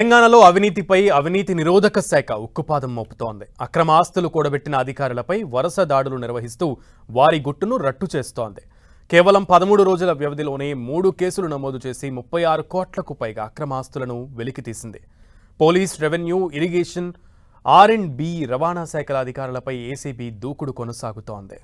తెలంగాణలో అవినీతి నిరోధక శాఖ ఉక్కుపాదం మోపుతోంది. అక్రమ ఆస్తులు కూడబెట్టిన అధికారులపై వరుస దాడులు నిర్వహిస్తూ వారి గుట్టును రట్టు చేస్తోంది. కేవలం 13 రోజుల వ్యవధిలోనే 3 కేసులు నమోదు చేసి 36 కోట్లకు పైగా అక్రమ ఆస్తులను వెలికితీసింది. పోలీస్, రెవెన్యూ, ఇరిగేషన్, R&B, రవాణా శాఖల అధికారులపై ఏసీబీ దూకుడు కొనసాగుతోంది.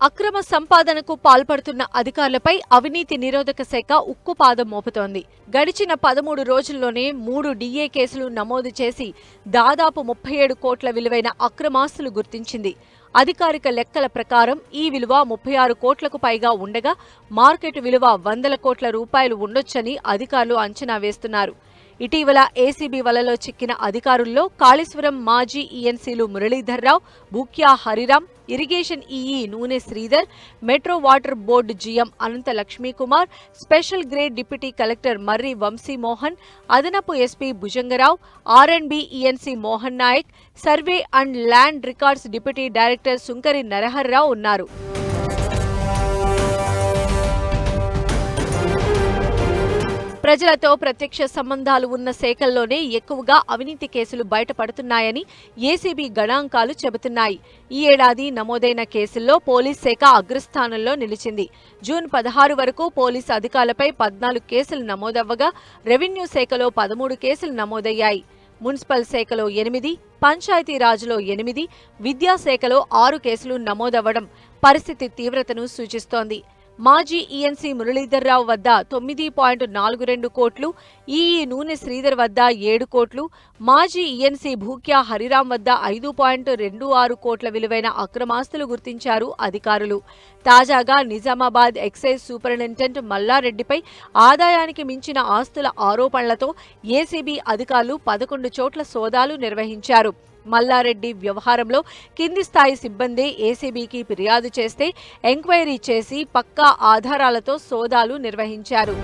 అక్రమ సంపాదనకు పాల్పడుతున్న అధికారులపై అవినీతి నిరోధక శాఖ ఉక్కుపాదం మోపుతోంది. గడిచిన 13 రోజుల్లోనే 3 DA కేసులు నమోదు చేసి దాదాపు 37 కోట్ల విలువైన అక్రమాస్తులు గుర్తించింది. అధికారిక లెక్కల ప్రకారం ఈ విలువ 36 కోట్లకు పైగా ఉండగా మార్కెట్ విలువ 100 కోట్ల రూపాయలు ఉండొచ్చని అధికారులు అంచనా వేస్తున్నారు. ఇటీవల ఏసీబీ వలలో చిక్కిన అధికారుల్లో కాళేశ్వరం మాజీ ఈఎన్సీలు Muralidhar Rao, Bhukya Hariram, irrigation EE Noone Sridhar, metro water board GM Anantha Lakshmi Kumar, special grade deputy collector Marri Vamshi Mohan, అదనపు SP Bhujanga Rao, R&B ENC Mohan Nayak, survey and land records deputy director Sunkari Narahar Rao ఉన్నారు. ప్రజలతో ప్రత్యక్ష సంబంధాలు ఉన్న శాఖల్లోనే ఎక్కువగా అవినీతి కేసులు బయటపడుతున్నాయని ఏసీబీ గణాంకాలు చెబుతున్నాయి. ఈ ఏడాది నమోదైన కేసుల్లో పోలీస్ శాఖ అగ్రస్థానంలో నిలిచింది. జూన్ 16 వరకు పోలీసు అధికారులపై 14 కేసులు నమోదవ్వగా రెవెన్యూ శాఖలో 13 కేసులు నమోదయ్యాయి. మున్సిపల్ శాఖలో 8, పంచాయతీరాజ్లో 8, విద్యాశాఖలో 6 కేసులు నమోదవ్వడం పరిస్థితి తీవ్రతను సూచిస్తోంది. మాజీ ఈఎన్సీ మురళీధర్రావు వద్ద 9.42 కోట్లు, ఈఈ నూనె శ్రీధర్ వద్ద 7 కోట్లు, మాజీ ఈఎన్సీ భూక్యా హరిరాం వద్ద 5.26 కోట్ల విలువైన అక్రమాస్తులు గుర్తించారు అధికారులు. తాజాగా నిజామాబాద్ ఎక్సైజ్ సూపరింటెండెంట్ మల్లారెడ్డిపై ఆదాయానికి మించిన ఆస్తుల ఆరోపణలతో ఏసీబీ అధికారులు 11 చోట్ల సోదాలు నిర్వహించారు. మల్లారెడ్డి వ్యవహారంలో కింది స్థాయి సిబ్బందే ఏసీబీకి ఫిర్యాదు చేస్తే ఎంక్వైరీ చేసి పక్కా ఆధారాలతో సోదాలు నిర్వహించారు.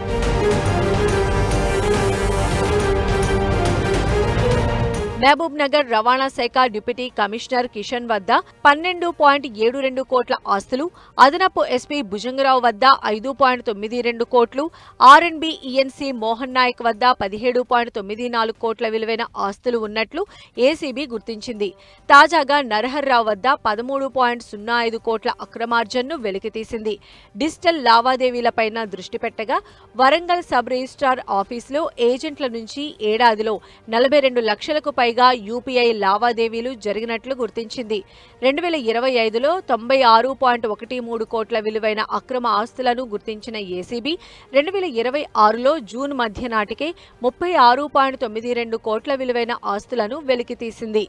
మహబూబ్ నగర్ రవాణా శాఖ డిప్యూటీ కమిషనర్ కిషన్ వద్ద 12.72 కోట్ల ఆస్తులు, అదనపు ఎస్పీ భుజంగరావు వద్ద 5.92 కోట్లు, R&B ఈఎన్సీ మోహన్ నాయక్ వద్ద 17.94 కోట్ల విలువైన ఆస్తులు ఉన్నట్లు ఏసీబీ గుర్తించింది. తాజాగా నరహర్రావు వద్ద 13.05 కోట్ల అక్రమార్జనను వెలికితీసింది. డిజిటల్ లావాదేవీలపైన దృష్టి పెట్టగా వరంగల్ సబ్ రిజిస్ట్రార్ ఆఫీసులో ఏజెంట్ల నుంచి ఏడాదిలో 42 లక్షలకు పైగా యూపీఐ లావాదేవీలు జరిగినట్లు గుర్తించింది. 2025లో 96.13 కోట్ల విలువైన అక్రమ ఆస్తులను గుర్తించిన ఏసీబీ 2026లో జూన్ మధ్య నాటికే 36.92 కోట్ల విలువైన ఆస్తులను వెలికితీసింది.